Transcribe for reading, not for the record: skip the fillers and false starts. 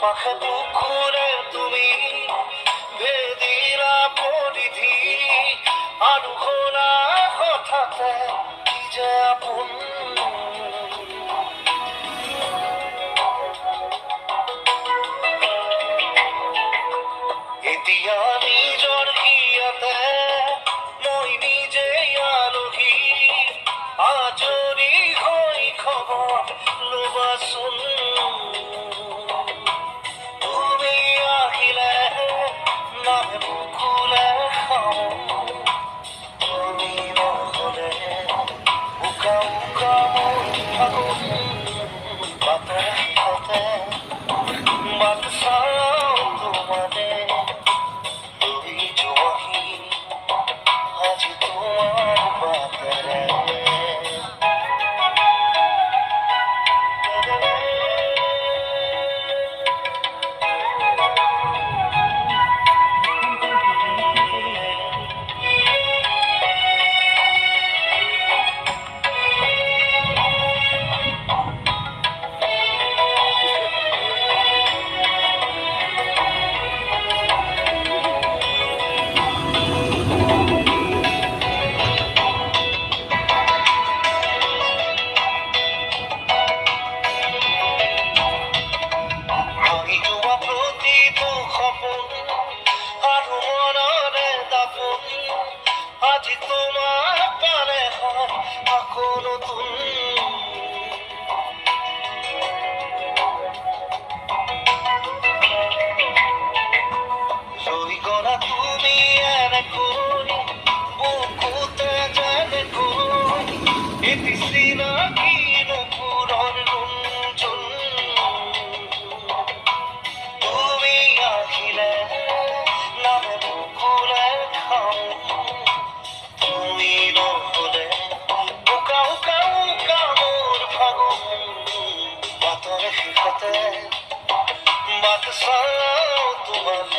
পাখে পুকুরে তুমি ভেদিরা পরিধি আলু খোলা কথাতে কি যে আপন এতিয়া নিজৰ হিয়াতে মই নিজে আলহী আজৰি হৈ খবৰ ল'বাচোন তুমি আহিলে নামে বুকুলে খাওঁ তুমি নহ'লে উকা উকা মোৰ ফাগুন বাটে ঘাটে বাট চাওঁ তোমাৰে লৈ যোৱাহি আজি তোমাৰ বাটেৰে প্ৰতিটো সপোন আৰু মনৰে দাপোন আজি তোমাৰ পালে হয় আকৌ নতুন ৰৈ গলা তুমি এনেকৈ বুকুতে যেনেকৈ এটি চিনাকি নুপুৰৰ ৰুণজুন তুমি আহিলে নামে বুকুলে খাওঁ তুমি নহ'লে উকা উকা উকা মোৰ ফাগুন বাটৰে শেষতে বাট চাওঁ তোমাৰ